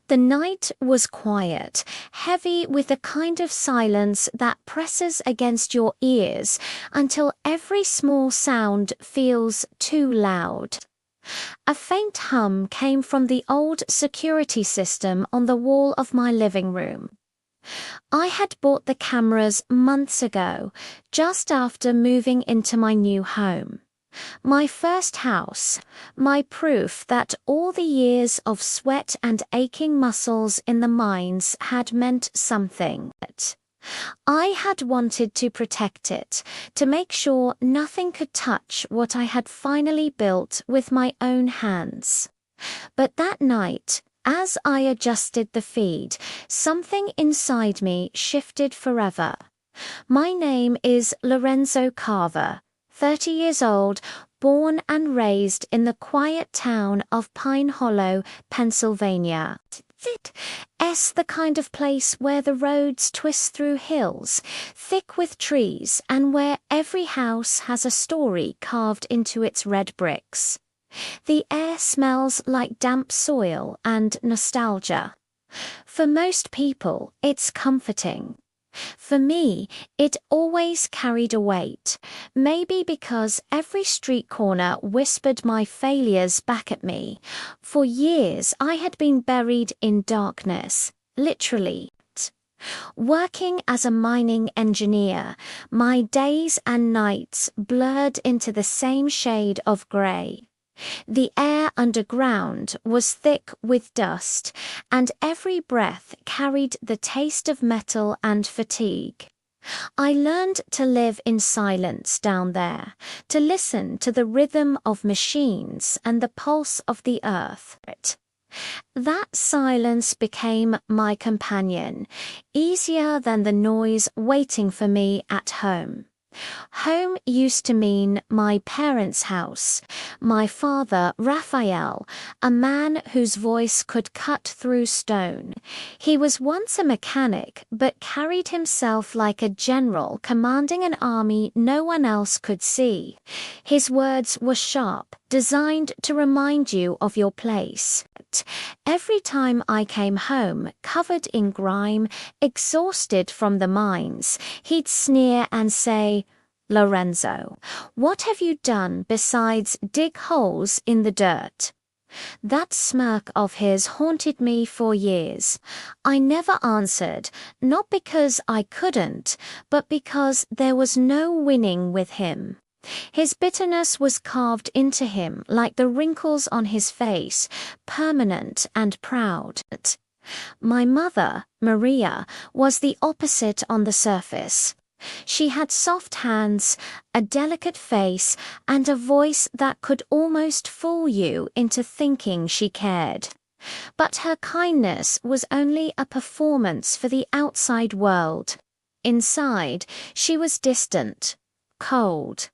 The night was quiet, heavy with a kind of silence that presses against your ears until every small sound feels too loud. A faint hum came from the old security system on the wall of my living room. I had bought the cameras months ago, just after moving into my new home. My first house, my proof that all the years of sweat and aching muscles in the mines had meant something. I had wanted to protect it, to make sure nothing could touch what I had finally built with my own hands. But that night, as I adjusted the feed, something inside me shifted forever. My name is Lorenzo Carver, 30 years old, born and raised in the quiet town of Pine Hollow, Pennsylvania. It's the kind of place where the roads twist through hills, thick with trees, and where every house has a story carved into its red bricks. The air smells like damp soil and nostalgia. For most people, it's comforting. For me, it always carried a weight, maybe because every street corner whispered my failures back at me. For years, I had been buried in darkness, literally. Working as a mining engineer, my days and nights blurred into the same shade of grey. The air underground was thick with dust, and every breath carried the taste of metal and fatigue. I learned to live in silence down there, to listen to the rhythm of machines and the pulse of the earth. That silence became my companion, easier than the noise waiting for me at home. Home used to mean my parents' house, my father, Raphael, a man whose voice could cut through stone. He was once a mechanic, but carried himself like a general commanding an army no one else could see. His words were sharp, designed to remind you of your place. Every time I came home, covered in grime, exhausted from the mines, he'd sneer and say, "Lorenzo, what have you done besides dig holes in the dirt?" That smirk of his haunted me for years. I never answered, not because I couldn't, but because there was no winning with him. His bitterness was carved into him like the wrinkles on his face, permanent and proud. My mother, Maria, was the opposite on the surface. She had soft hands, a delicate face, and a voice that could almost fool you into thinking she cared. But her kindness was only a performance for the outside world. Inside, she was distant, cold.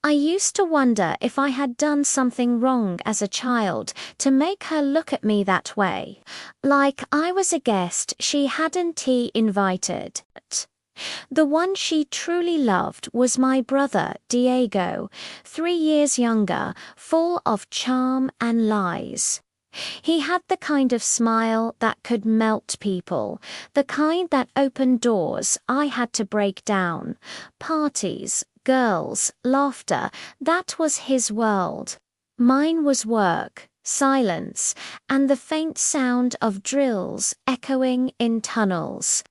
I used to wonder if I had done something wrong as a child to make her look at me that way, like I was a guest she hadn't invited. The one she truly loved was my brother, Diego, 3 years younger, full of charm and lies. He had the kind of smile that could melt people, the kind that opened doors I had to break down. Parties, girls, laughter, that was his world. Mine was work, silence, and the faint sound of drills echoing in tunnels.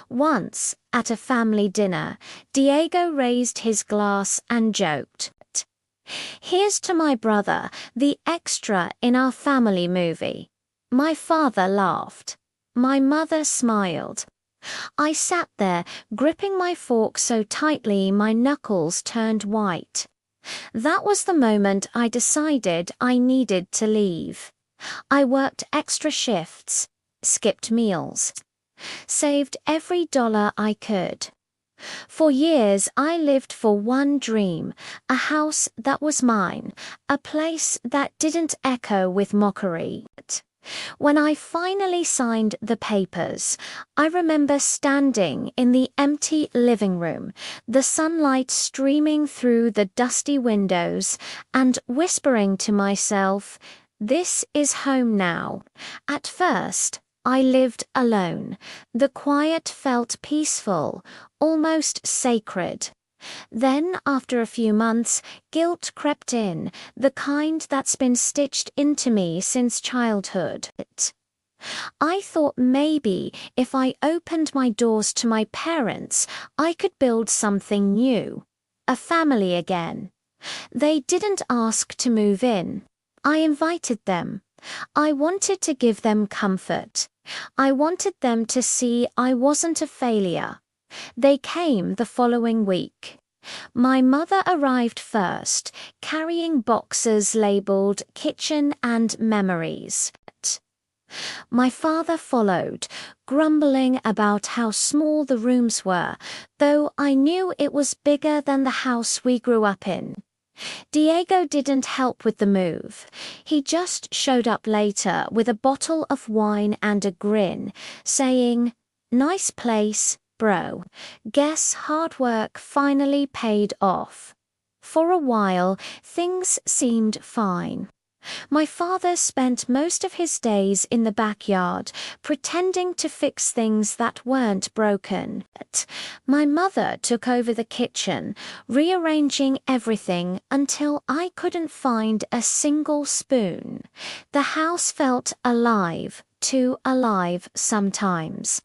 Once, at a family dinner, Diego raised his glass and joked, "Here's to my brother, the extra in our family movie." My father laughed. My mother smiled. I sat there, gripping my fork so tightly my knuckles turned white. That was the moment I decided I needed to leave. I worked extra shifts, skipped meals, saved every dollar I could. For years I lived for one dream, a house that was mine, a place that didn't echo with mockery. When I finally signed the papers, I remember standing in the empty living room, the sunlight streaming through the dusty windows, and whispering to myself, This is home now. At first, I lived alone. The quiet felt peaceful, almost sacred. Then, after a few months, guilt crept in, the kind that's been stitched into me since childhood. I thought maybe if I opened my doors to my parents, I could build something new. A family again. They didn't ask to move in. I invited them. I wanted to give them comfort. I wanted them to see I wasn't a failure. They came the following week. My mother arrived first, carrying boxes labeled kitchen and memories. My father followed, grumbling about how small the rooms were, though I knew it was bigger than the house we grew up in. Diego didn't help with the move. He just showed up later with a bottle of wine and a grin, saying, "Nice place, bro. Guess hard work finally paid off." For a while, things seemed fine. My father spent most of his days in the backyard, pretending to fix things that weren't broken. My mother took over the kitchen, rearranging everything until I couldn't find a single spoon. The house felt alive, too alive sometimes.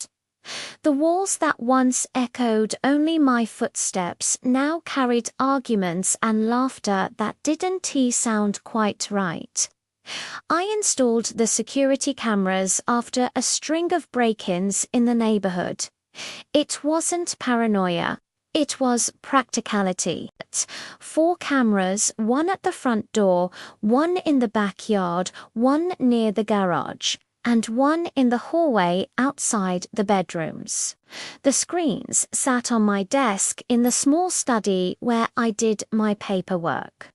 The walls that once echoed only my footsteps now carried arguments and laughter that didn't sound quite right. I installed the security cameras after a string of break-ins in the neighborhood. It wasn't paranoia. It was practicality. 4 cameras, one at the front door, one in the backyard, one near the garage, and one in the hallway outside the bedrooms. The screens sat on my desk in the small study where I did my paperwork.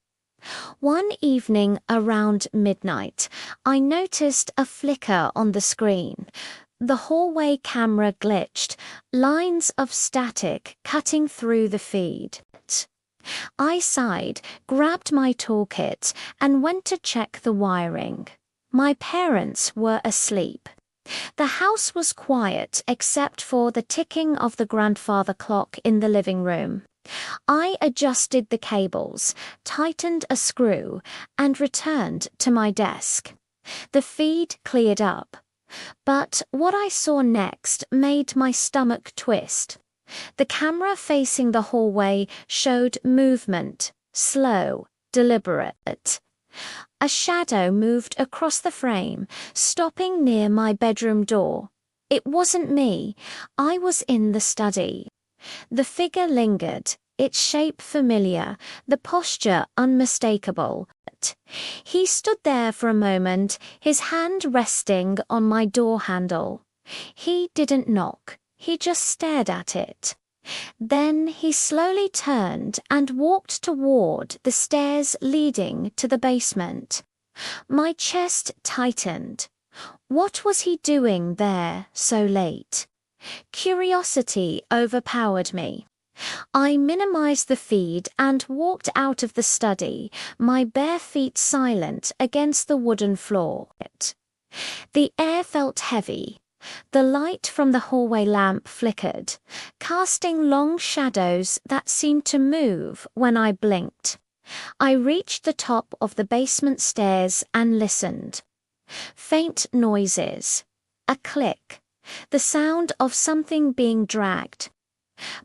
One evening around midnight, I noticed a flicker on the screen. The hallway camera glitched, lines of static cutting through the feed. I sighed, grabbed my toolkit, and went to check the wiring. My parents were asleep. The house was quiet except for the ticking of the grandfather clock in the living room. I adjusted the cables, tightened a screw, and returned to my desk. The feed cleared up. But what I saw next made my stomach twist. The camera facing the hallway showed movement, slow, deliberate. A shadow moved across the frame, stopping near my bedroom door. It wasn't me. I was in the study. The figure lingered, its shape familiar, the posture unmistakable. He stood there for a moment, his hand resting on my door handle. He didn't knock. He just stared at it. Then he slowly turned and walked toward the stairs leading to the basement. My chest tightened. What was he doing there so late? Curiosity overpowered me. I minimized the feed and walked out of the study, my bare feet silent against the wooden floor. The air felt heavy. The light from the hallway lamp flickered, casting long shadows that seemed to move when I blinked. I reached the top of the basement stairs and listened. Faint noises. A click. The sound of something being dragged.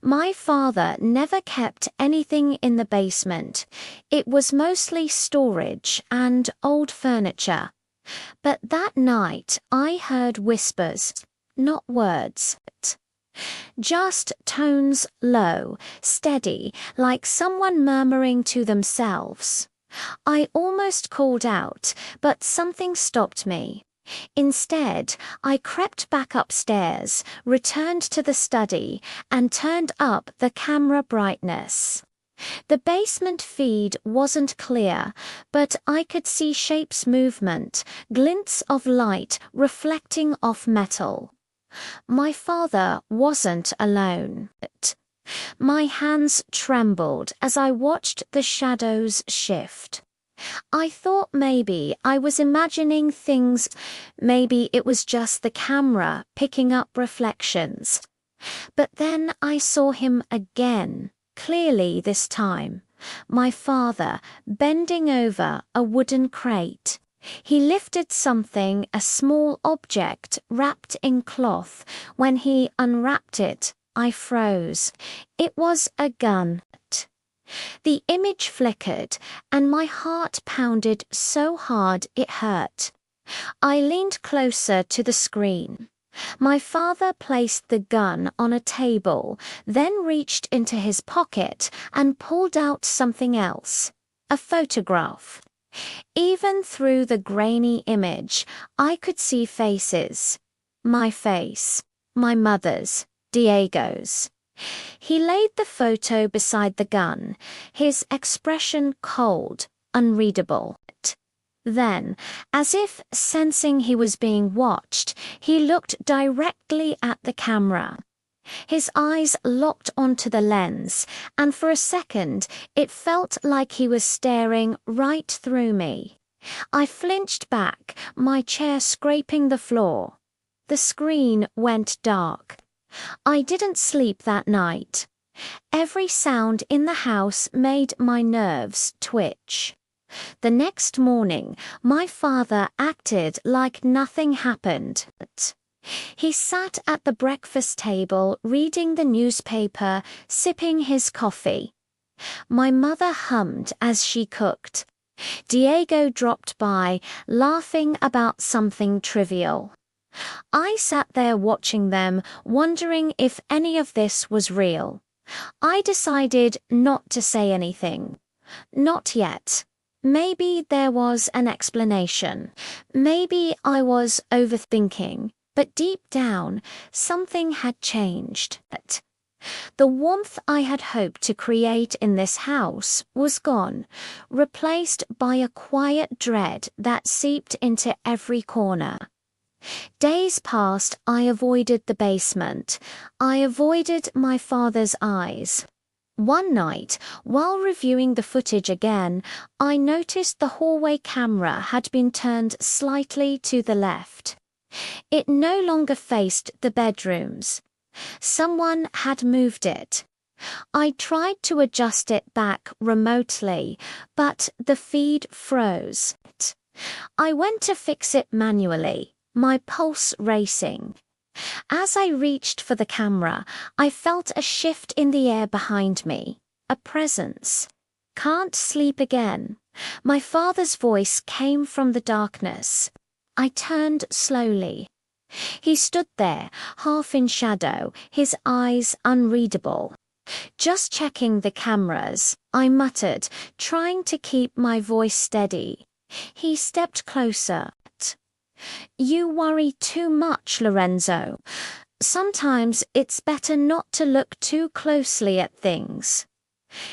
My father never kept anything in the basement. It was mostly storage and old furniture. But that night I heard whispers, not words. Just tones low, steady, like someone murmuring to themselves. I almost called out, but something stopped me. Instead, I crept back upstairs, returned to the study, and turned up the camera brightness. The basement feed wasn't clear, but I could see shapes movement, glints of light reflecting off metal. My father wasn't alone. My hands trembled as I watched the shadows shift. I thought maybe I was imagining things, maybe it was just the camera picking up reflections. But then I saw him again, clearly this time. My father, bending over a wooden crate. He lifted something, a small object wrapped in cloth. When he unwrapped it, I froze. It was a gun. The image flickered, and my heart pounded so hard it hurt. I leaned closer to the screen. My father placed the gun on a table, then reached into his pocket and pulled out something else, a photograph. Even through the grainy image, I could see faces. My face, my mother's, Diego's. He laid the photo beside the gun, his expression cold, unreadable. Then, as if sensing he was being watched, he looked directly at the camera. His eyes locked onto the lens, and for a second it felt like he was staring right through me. I flinched back, my chair scraping the floor. The screen went dark. I didn't sleep that night. Every sound in the house made my nerves twitch. The next morning, my father acted like nothing happened. He sat at the breakfast table reading the newspaper, sipping his coffee. My mother hummed as she cooked. Diego dropped by, laughing about something trivial. I sat there watching them, wondering if any of this was real. I decided not to say anything. Not yet. Maybe there was an explanation. Maybe I was overthinking. But deep down, something had changed. The warmth I had hoped to create in this house was gone, replaced by a quiet dread that seeped into every corner. Days passed. I avoided the basement. I avoided my father's eyes. One night, while reviewing the footage again, I noticed the hallway camera had been turned slightly to the left. It no longer faced the bedrooms. Someone had moved it. I tried to adjust it back remotely, but the feed froze. I went to fix it manually, my pulse racing. As I reached for the camera, I felt a shift in the air behind me, a presence. "Can't sleep again." My father's voice came from the darkness. I turned slowly. He stood there, half in shadow, his eyes unreadable. "Just checking the cameras," I muttered, trying to keep my voice steady. He stepped closer. "You worry too much, Lorenzo. Sometimes it's better not to look too closely at things."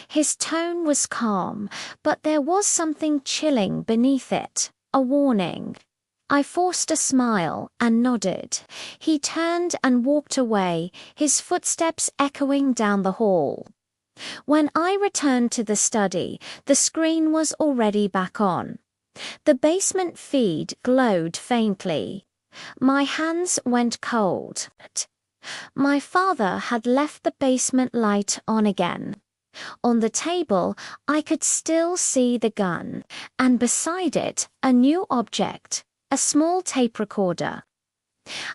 His tone was calm, but there was something chilling beneath it, a warning. I forced a smile and nodded. He turned and walked away, his footsteps echoing down the hall. When I returned to the study, the screen was already back on. The basement feed glowed faintly. My hands went cold. My father had left the basement light on again. On the table, I could still see the gun, and beside it, a new object, a small tape recorder.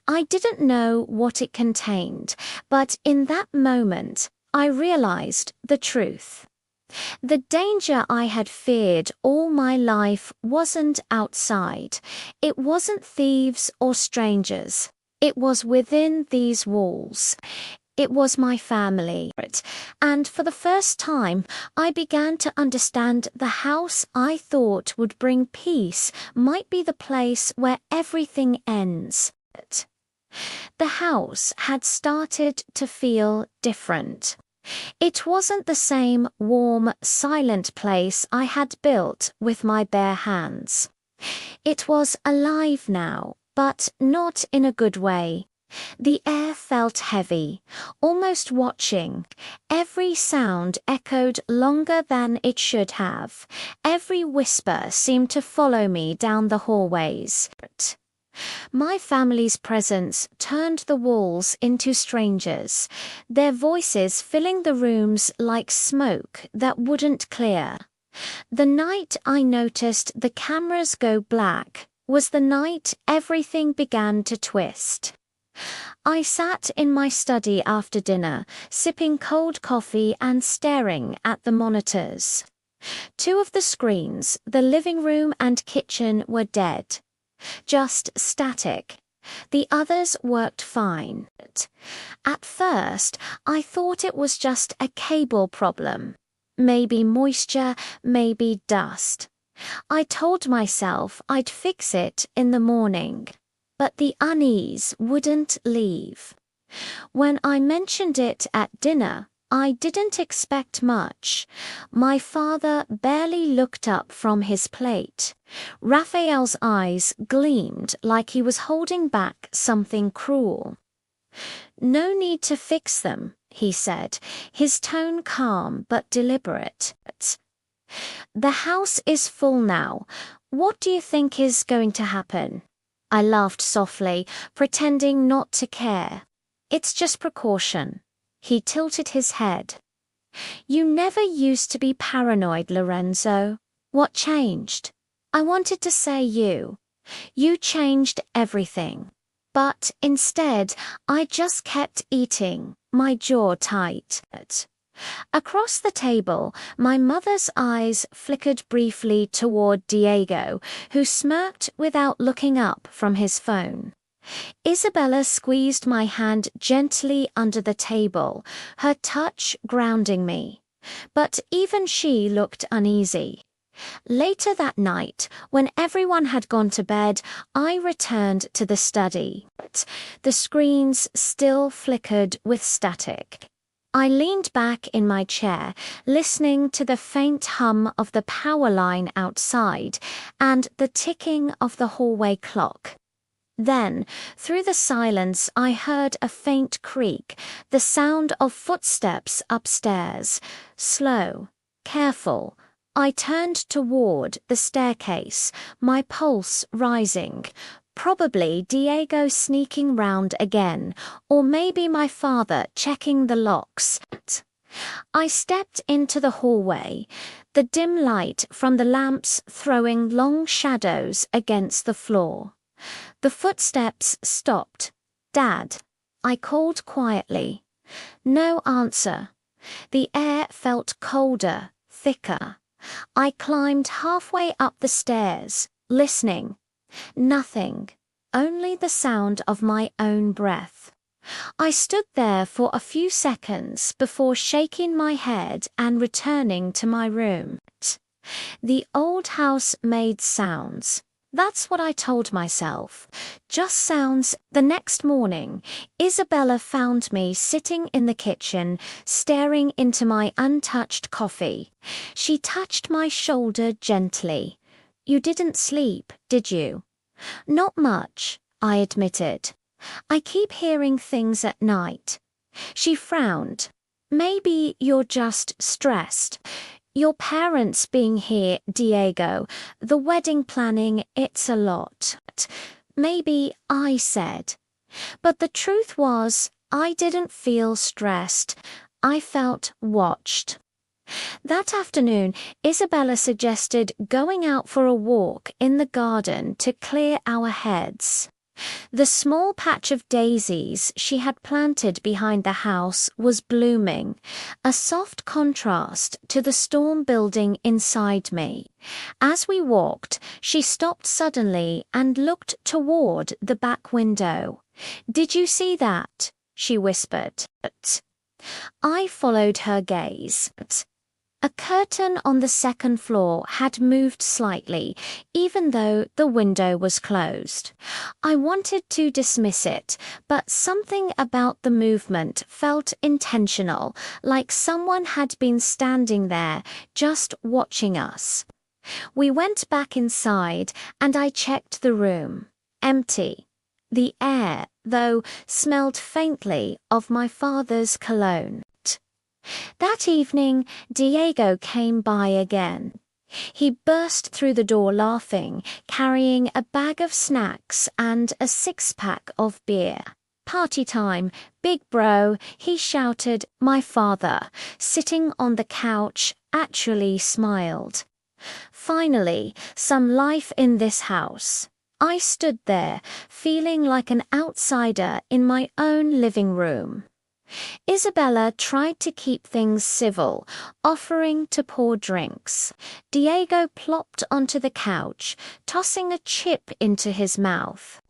I didn't know what it contained, but in that moment, I realized the truth. The danger I had feared all my life wasn't outside. It wasn't thieves or strangers. It was within these walls. It was my family. And for the first time, I began to understand the house I thought would bring peace might be the place where everything ends. The house had started to feel different. It wasn't the same warm, silent place I had built with my bare hands. It was alive now, but not in a good way. The air felt heavy, almost watching. Every sound echoed longer than it should have. Every whisper seemed to follow me down the hallways. My family's presence turned the walls into strangers, their voices filling the rooms like smoke that wouldn't clear. The night I noticed the cameras go black was the night everything began to twist. I sat in my study after dinner, sipping cold coffee and staring at the monitors. Two of the screens, the living room and kitchen, were dead. Just static. The others worked fine. At first, I thought it was just a cable problem. Maybe moisture, maybe dust. I told myself I'd fix it in the morning. But the unease wouldn't leave. When I mentioned it at dinner, I didn't expect much. My father barely looked up from his plate. Raphael's eyes gleamed like he was holding back something cruel. "No need to fix them," he said, his tone calm but deliberate. "The house is full now. What do you think is going to happen?" I laughed softly, pretending not to care. "It's just precaution." He tilted his head. "You never used to be paranoid, Lorenzo. What changed?" I wanted to say you. You changed everything. But instead, I just kept eating, my jaw tight. Across the table, my mother's eyes flickered briefly toward Diego, who smirked without looking up from his phone. Isabella squeezed my hand gently under the table, her touch grounding me. But even she looked uneasy. Later that night, when everyone had gone to bed, I returned to the study. The screens still flickered with static. I leaned back in my chair, listening to the faint hum of the power line outside and the ticking of the hallway clock. Then, through the silence, I heard a faint creak, the sound of footsteps upstairs. Slow, careful. I turned toward the staircase, my pulse rising. Probably Diego sneaking round again, or maybe my father checking the locks. I stepped into the hallway, the dim light from the lamps throwing long shadows against the floor. The footsteps stopped. "Dad," I called quietly. No answer. The air felt colder, thicker. I climbed halfway up the stairs, listening. Nothing, only the sound of my own breath. I stood there for a few seconds before shaking my head and returning to my room. The old house made sounds. That's what I told myself. Just sounds. The next morning, Isabella found me sitting in the kitchen, staring into my untouched coffee. She touched my shoulder gently. "You didn't sleep, did you?" "Not much," I admitted. "I keep hearing things at night." She frowned. "Maybe you're just stressed. Your parents being here, Diego, the wedding planning, it's a lot." "Maybe," I said. But the truth was, I didn't feel stressed. I felt watched. That afternoon, Isabella suggested going out for a walk in the garden to clear our heads. The small patch of daisies she had planted behind the house was blooming, a soft contrast to the storm building inside me. As we walked, she stopped suddenly and looked toward the back window. "Did you see that?" she whispered. I followed her gaze. A curtain on the second floor had moved slightly, even though the window was closed. I wanted to dismiss it, but something about the movement felt intentional, like someone had been standing there, just watching us. We went back inside, and I checked the room. Empty. The air though smelled faintly of my father's cologne. That evening, Diego came by again. He burst through the door laughing, carrying a bag of snacks and a six-pack of beer. "Party time, big bro," he shouted. My father, sitting on the couch, actually smiled. Finally, some life in this house. I stood there, feeling like an outsider in my own living room. Isabella tried to keep things civil, offering to pour drinks. Diego plopped onto the couch, tossing a chip into his mouth.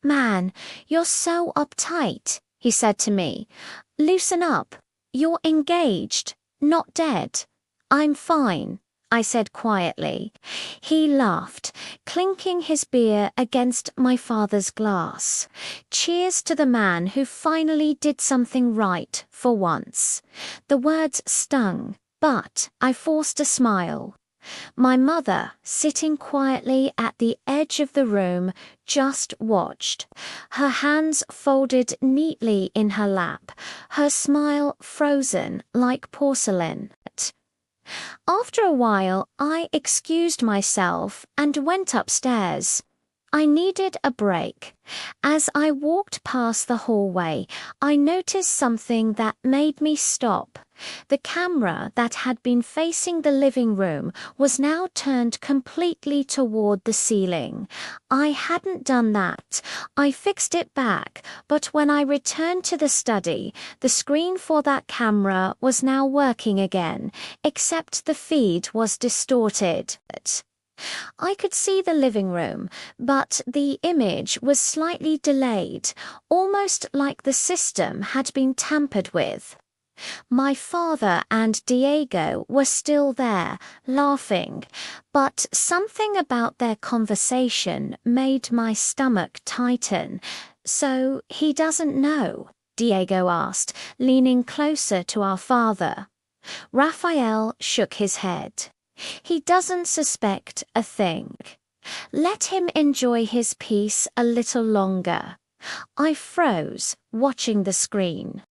"Man, you're so uptight," he said to me. "Loosen up. You're engaged, not dead." "I'm fine," I said quietly. He laughed, clinking his beer against my father's glass. Cheers to the man who finally did something right for once. The words stung, but I forced a smile. My mother, sitting quietly at the edge of the room, just watched, her hands folded neatly in her lap, her smile frozen like porcelain. After a while, I excused myself and went upstairs. I needed a break. As I walked past the hallway, I noticed something that made me stop. The camera that had been facing the living room was now turned completely toward the ceiling. I hadn't done that. I fixed it back, but when I returned to the study, the screen for that camera was now working again, except the feed was distorted. I could see the living room, but the image was slightly delayed, almost like the system had been tampered with. My father and Diego were still there, laughing, but something about their conversation made my stomach tighten. "So he doesn't know?" Diego asked, leaning closer to our father. Raphael shook his head. "He doesn't suspect a thing. Let him enjoy his peace a little longer." I froze, watching the screen.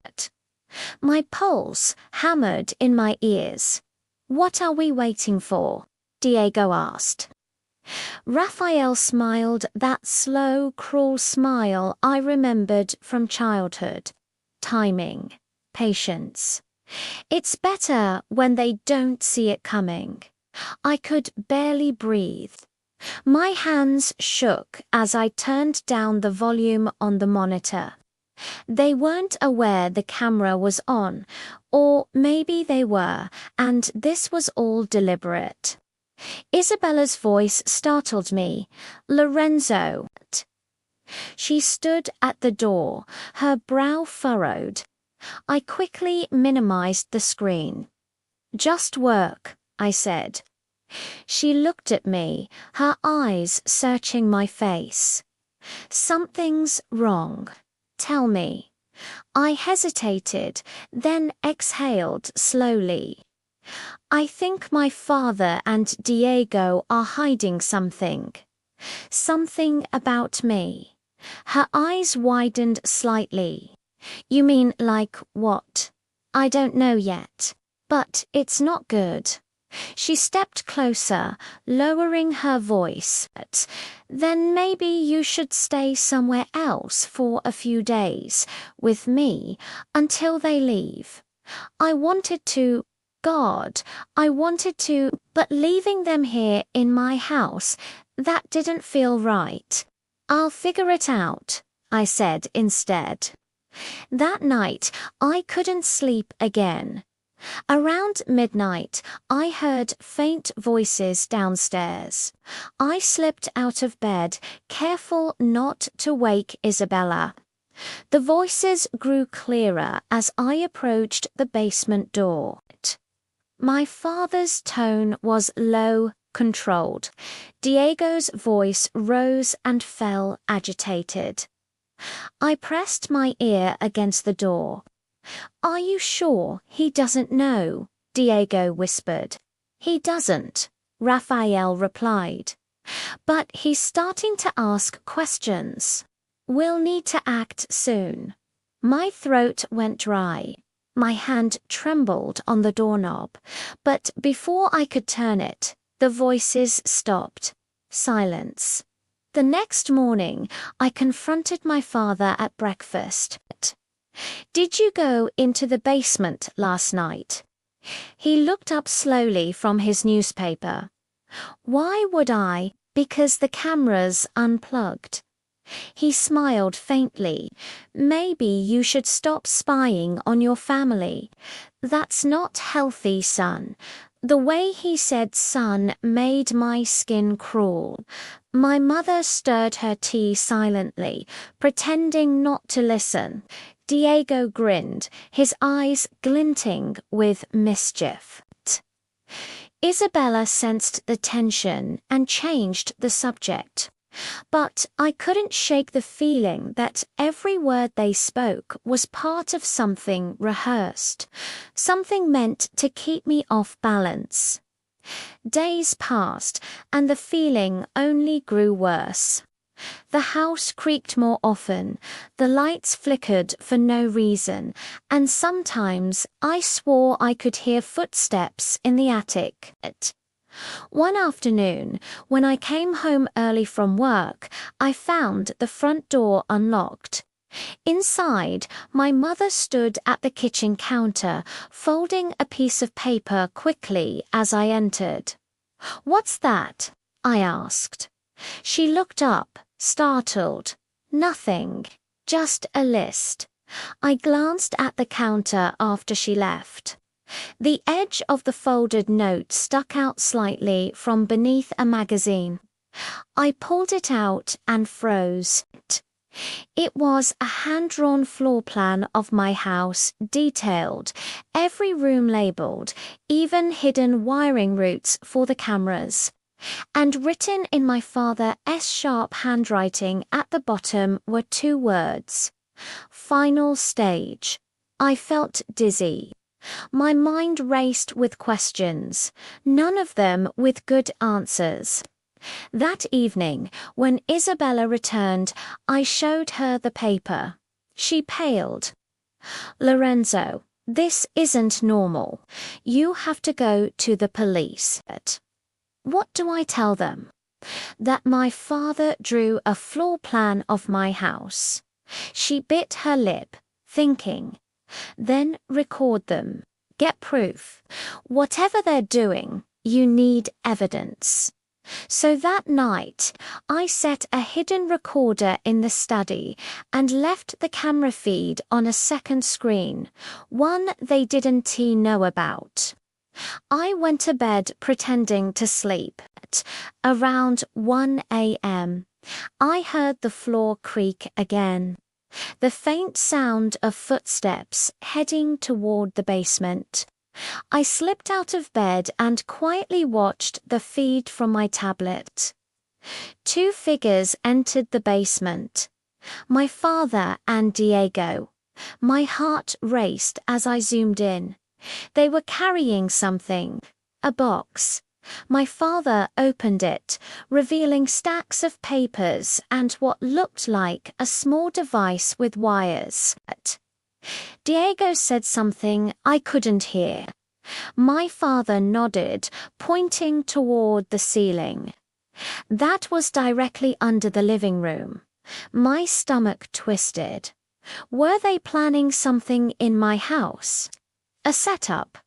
My pulse hammered in my ears. "What are we waiting for?" Diego asked. Raphael smiled, that slow, cruel smile I remembered from childhood. Timing, patience. It's better when they don't see it coming. I could barely breathe. My hands shook as I turned down the volume on the monitor. They weren't aware the camera was on, or maybe they were, and this was all deliberate. Isabella's voice startled me. "Lorenzo." She stood at the door, her brow furrowed. I quickly minimized the screen. "Just work," I said. She looked at me, her eyes searching my face. "Something's wrong. Tell me." I hesitated, then exhaled slowly. "I think my father and Diego are hiding something. Something about me." Her eyes widened slightly. "You mean like what?" "I don't know yet. But it's not good." She stepped closer, lowering her voice. "Then maybe you should stay somewhere else for a few days, with me, until they leave. I wanted to, but leaving them here in my house, that didn't feel right." "I'll figure it out," I said instead. That night, I couldn't sleep again. Around midnight, I heard faint voices downstairs. I slipped out of bed, careful not to wake Isabella. The voices grew clearer as I approached the basement door. My father's tone was low, controlled. Diego's voice rose and fell, agitated. I pressed my ear against the door. "Are you sure he doesn't know?" Diego whispered. "He doesn't," Raphael replied. "But he's starting to ask questions." We'll need to act soon. My throat went dry. My hand trembled on the doorknob, but before I could turn it, the voices stopped. Silence. The next morning, I confronted my father at breakfast. "Did you go into the basement last night?" He looked up slowly from his newspaper. "Why would I? Because the camera's unplugged." He smiled faintly. "Maybe you should stop spying on your family. That's not healthy, son." The way he said son made my skin crawl. My mother stirred her tea silently, pretending not to listen. Diego grinned, his eyes glinting with mischief. Isabella sensed the tension and changed the subject. But I couldn't shake the feeling that every word they spoke was part of something rehearsed, something meant to keep me off balance. Days passed, and the feeling only grew worse. The house creaked more often, the lights flickered for no reason, and sometimes I swore I could hear footsteps in the attic. One afternoon, when I came home early from work, I found the front door unlocked. Inside, my mother stood at the kitchen counter, folding a piece of paper quickly as I entered. "What's that?" I asked. She looked up, startled. "Nothing, just a list." I glanced at the counter after she left. The edge of the folded note stuck out slightly from beneath a magazine. I pulled it out and froze. It was a hand-drawn floor plan of my house, detailed, every room labeled, even hidden wiring routes for the cameras. And written in my father's sharp handwriting at the bottom were 2 words: "Final stage." I felt dizzy. My mind raced with questions, none of them with good answers. That evening, when Isabella returned, I showed her the paper. She paled. "Lorenzo, this isn't normal. You have to go to the police." What do I tell them? That my father drew a floor plan of my house. She bit her lip, thinking. Then record them. Get proof. Whatever they're doing, you need evidence. So that night, I set a hidden recorder in the study and left the camera feed on a second screen, one they didn't know about. I went to bed pretending to sleep. Around 1 a.m., I heard the floor creak again. The faint sound of footsteps heading toward the basement. I slipped out of bed and quietly watched the feed from my tablet. 2 figures entered the basement. My father and Diego. My heart raced as I zoomed in. They were carrying something. A box. My father opened it, revealing stacks of papers and what looked like a small device with wires. Diego said something I couldn't hear. My father nodded, pointing toward the ceiling. That was directly under the living room. My stomach twisted. Were they planning something in my house? A setup?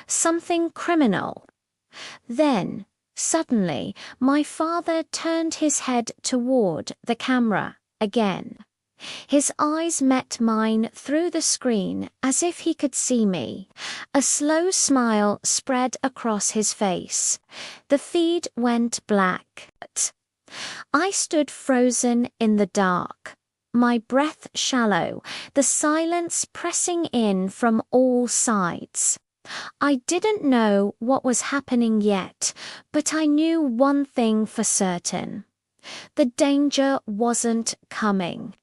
Something criminal? Then, suddenly, my father turned his head toward the camera again. His eyes met mine through the screen as if he could see me. A slow smile spread across his face. The feed went black. I stood frozen in the dark, my breath shallow, the silence pressing in from all sides. I didn't know what was happening yet, but I knew one thing for certain. The danger wasn't coming.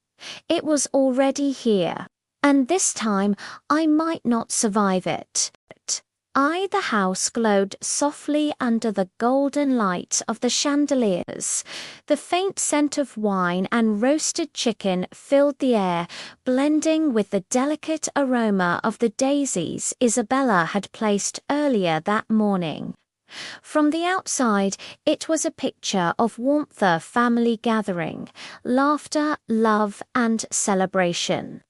It was already here, and this time I might not survive it. The house glowed softly under the golden light of the chandeliers. The faint scent of wine and roasted chicken filled the air, blending with the delicate aroma of the daisies Isabella had placed earlier that morning. From the outside, it was a picture of warmth, family gathering, laughter, love, and celebration.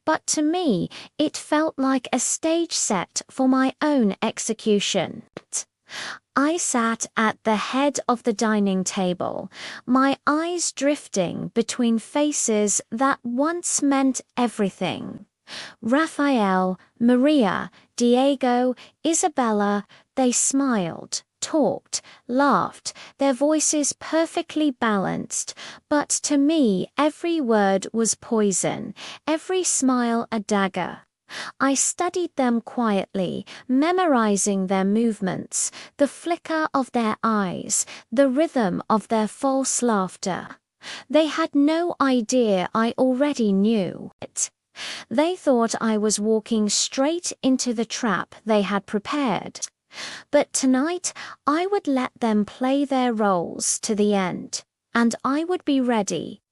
But to me, it felt like a stage set for my own execution. I sat at the head of the dining table, my eyes drifting between faces that once meant everything. Raphael, Maria, Diego, Isabella, they smiled, talked, laughed, their voices perfectly balanced, but to me every word was poison, every smile a dagger. I studied them quietly, memorizing their movements, the flicker of their eyes, the rhythm of their false laughter. They had no idea I already knew it. They thought I was walking straight into the trap they had prepared. But tonight I would let them play their roles to the end, and I would be ready.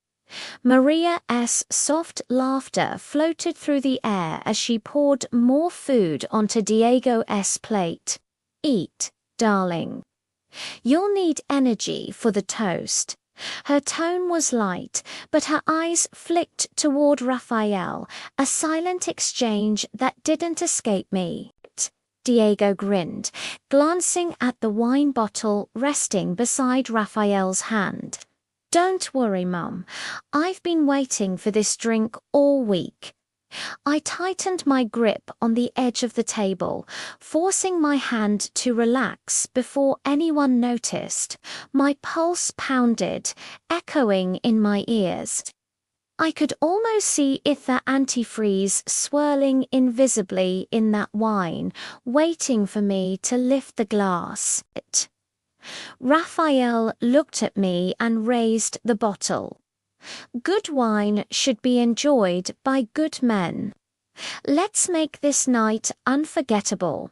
Maria's soft laughter floated through the air as she poured more food onto Diego's plate. Eat, darling. You'll need energy for the toast. Her tone was light, but her eyes flicked toward Raphael, a silent exchange that didn't escape me. Diego grinned, glancing at the wine bottle resting beside Raphael's hand. Don't worry, Mum. I've been waiting for this drink all week. I tightened my grip on the edge of the table, forcing my hand to relax before anyone noticed. My pulse pounded, echoing in my ears. I could almost see ether antifreeze swirling invisibly in that wine, waiting for me to lift the glass. Raphael looked at me and raised the bottle. Good wine should be enjoyed by good men. Let's make this night unforgettable.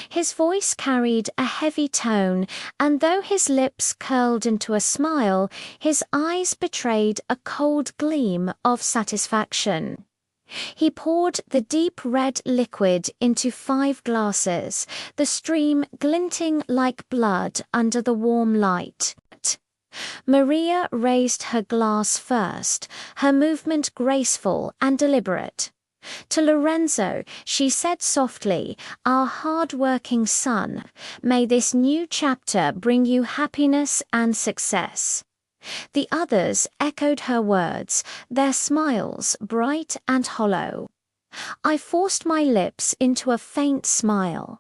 His voice carried a heavy tone, and though his lips curled into a smile, his eyes betrayed a cold gleam of satisfaction. He poured the deep red liquid into 5 glasses, the stream glinting like blood under the warm light. Maria raised her glass first, her movement graceful and deliberate. To Lorenzo, she said softly, "Our hard-working son, may this new chapter bring you happiness and success." The others echoed her words, their smiles bright and hollow. I forced my lips into a faint smile.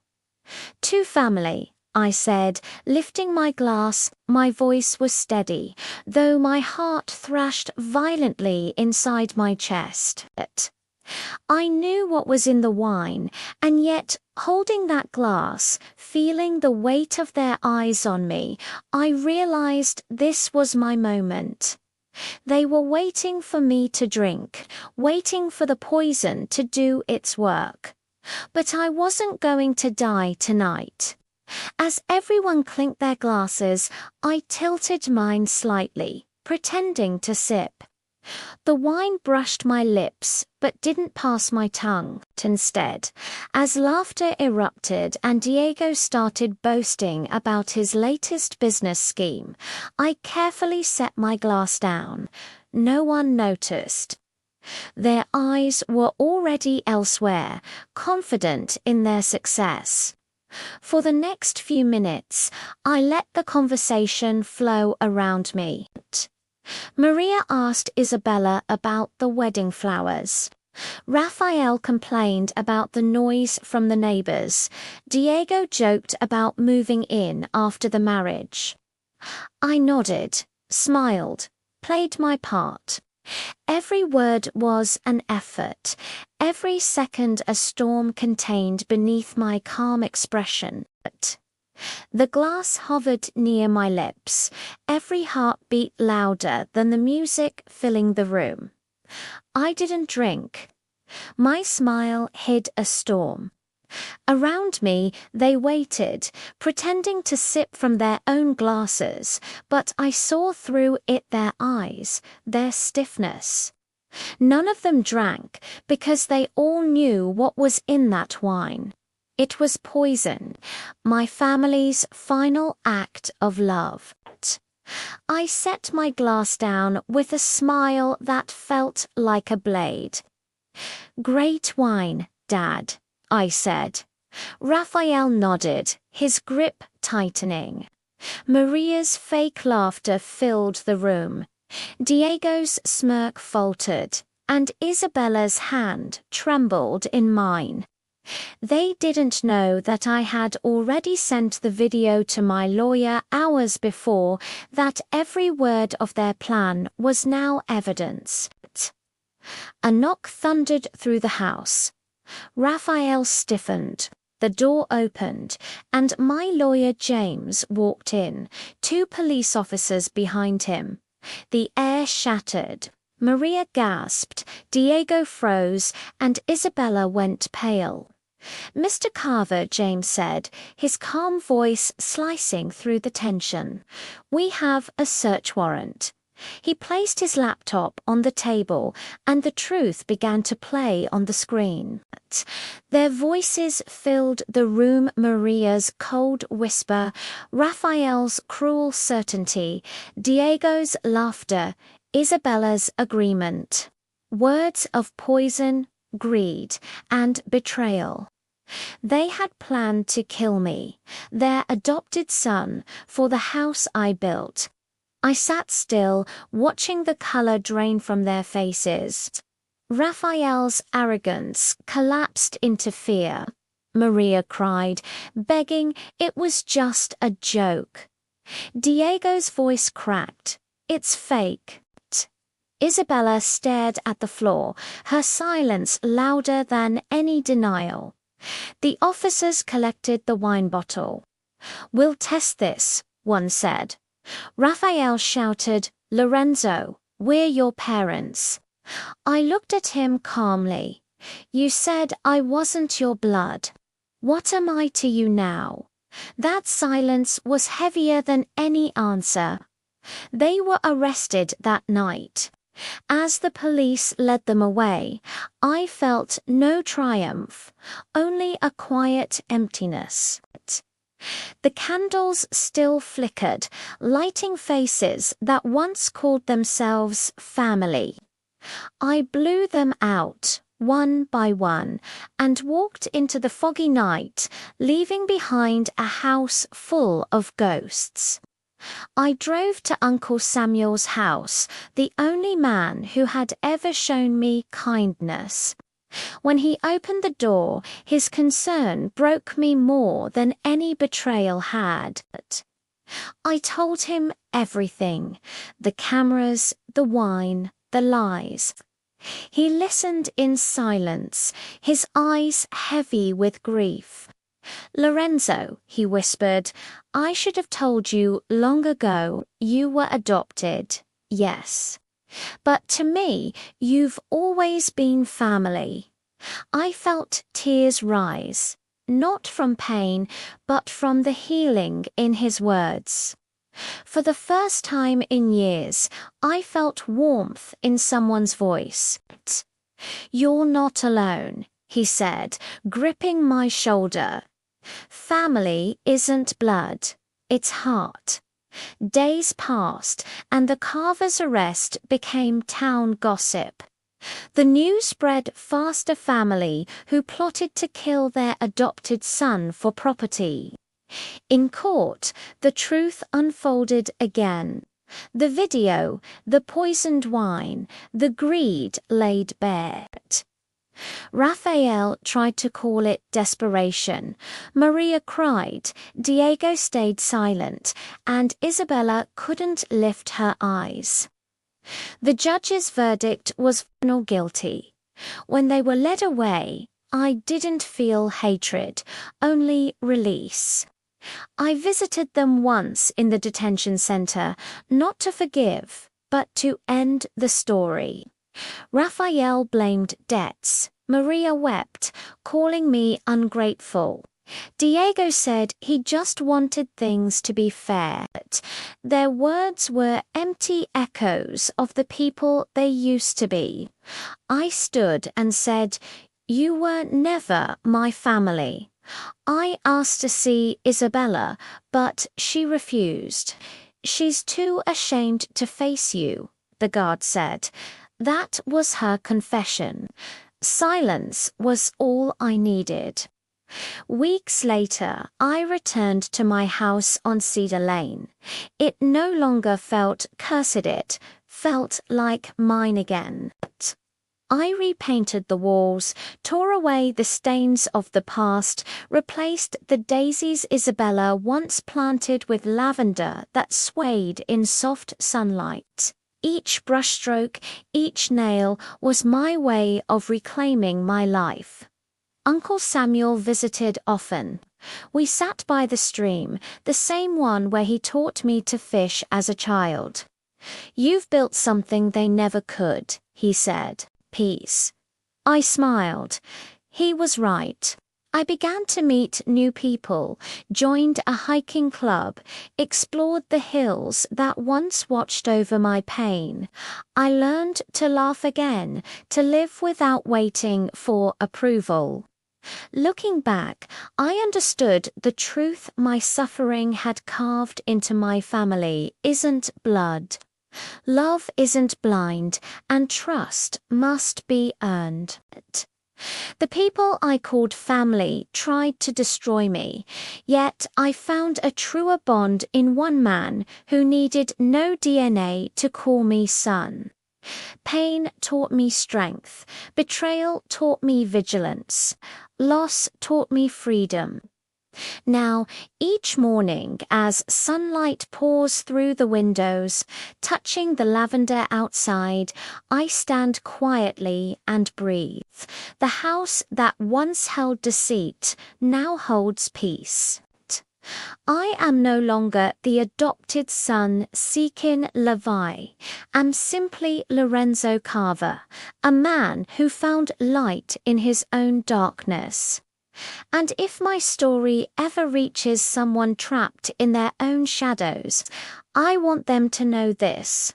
"To family," I said, lifting my glass. My voice was steady, though my heart thrashed violently inside my chest. I knew what was in the wine, and yet, holding that glass, feeling the weight of their eyes on me, I realized this was my moment. They were waiting for me to drink, waiting for the poison to do its work. But I wasn't going to die tonight. As everyone clinked their glasses, I tilted mine slightly, pretending to sip. The wine brushed my lips, but didn't pass my tongue. Instead, as laughter erupted and Diego started boasting about his latest business scheme, I carefully set my glass down. No one noticed. Their eyes were already elsewhere, confident in their success. For the next few minutes, I let the conversation flow around me. Maria asked Isabella about the wedding flowers. Raphael complained about the noise from the neighbors. Diego joked about moving in after the marriage. I nodded, smiled, played my part. Every word was an effort, every second a storm contained beneath my calm expression. The glass hovered near my lips, every heartbeat louder than the music filling the room. I didn't drink. My smile hid a storm. Around me, they waited, pretending to sip from their own glasses, but I saw through it their eyes, their stiffness. None of them drank, because they all knew what was in that wine. It was poison, my family's final act of love. I set my glass down with a smile that felt like a blade. "Great wine, Dad," I said. Raphael nodded, his grip tightening. Maria's fake laughter filled the room. Diego's smirk faltered, and Isabella's hand trembled in mine. They didn't know that I had already sent the video to my lawyer hours before, that every word of their plan was now evidence. A knock thundered through the house. Raphael stiffened. The door opened, and my lawyer James walked in, 2 police officers behind him. The air shattered. Maria gasped, Diego froze, and Isabella went pale. "Mr. Carver," James said, his calm voice slicing through the tension, "we have a search warrant." He placed his laptop on the table, and the truth began to play on the screen. Their voices filled the room, Maria's cold whisper, Raphael's cruel certainty, Diego's laughter, Isabella's agreement. Words of poison, greed, and betrayal. They had planned to kill me, their adopted son, for the house I built. I sat still, watching the color drain from their faces. Raphael's arrogance collapsed into fear. Maria cried, begging it was just a joke. Diego's voice cracked. "It's fake." Isabella stared at the floor, her silence louder than any denial. The officers collected the wine bottle. "We'll test this," one said. Raphael shouted, "Lorenzo, we're your parents." I looked at him calmly. "You said I wasn't your blood. What am I to you now?" That silence was heavier than any answer. They were arrested that night. As the police led them away, I felt no triumph, only a quiet emptiness. The candles still flickered, lighting faces that once called themselves family. I blew them out, one by one, and walked into the foggy night, leaving behind a house full of ghosts. I drove to Uncle Samuel's house, the only man who had ever shown me kindness. When he opened the door, his concern broke me more than any betrayal had. I told him everything, the cameras, the wine, the lies. He listened in silence, his eyes heavy with grief. "Lorenzo," he whispered, "I should have told you long ago you were adopted, yes. But to me, you've always been family." I felt tears rise, not from pain, but from the healing in his words. For the first time in years, I felt warmth in someone's voice. "You're not alone," he said, gripping my shoulder. "Family isn't blood, it's heart." Days passed, and the Carver's arrest became town gossip. The news spread fast, a family who plotted to kill their adopted son for property. In court, the truth unfolded again. The video, the poisoned wine, the greed laid bare. Raphael tried to call it desperation. Maria cried, Diego stayed silent, and Isabella couldn't lift her eyes. The judge's verdict was final guilty. When they were led away, I didn't feel hatred, only release. I visited them once in the detention center, not to forgive, but to end the story. Raphael blamed debts. Maria wept, calling me ungrateful. Diego said he just wanted things to be fair. Their words were empty echoes of the people they used to be. I stood and said, "You were never my family." I asked to see Isabella, but she refused. "She's too ashamed to face you," the guard said. That was her confession. Silence was all I needed. Weeks later, I returned to my house on Cedar Lane. It no longer felt cursed, it felt like mine again. I repainted the walls, tore away the stains of the past, replaced the daisies Isabella once planted with lavender that swayed in soft sunlight. Each brushstroke, each nail was my way of reclaiming my life. Uncle Samuel visited often. We sat by the stream, the same one where he taught me to fish as a child. "You've built something they never could," he said. "Peace." I smiled. He was right. I began to meet new people, joined a hiking club, explored the hills that once watched over my pain. I learned to laugh again, to live without waiting for approval. Looking back, I understood the truth my suffering had carved into my family isn't blood. Love isn't blind, and trust must be earned. The people I called family tried to destroy me, yet I found a truer bond in one man who needed no DNA to call me son. Pain taught me strength, betrayal taught me vigilance, loss taught me freedom. Now, each morning, as sunlight pours through the windows, touching the lavender outside, I stand quietly and breathe. The house that once held deceit now holds peace. I am no longer the adopted son Seekin Levi. I'm simply Lorenzo Carver, a man who found light in his own darkness. And if my story ever reaches someone trapped in their own shadows, I want them to know this.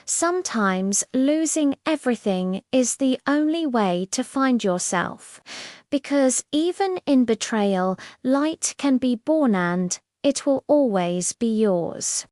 Sometimes losing everything is the only way to find yourself, because even in betrayal, light can be born and it will always be yours.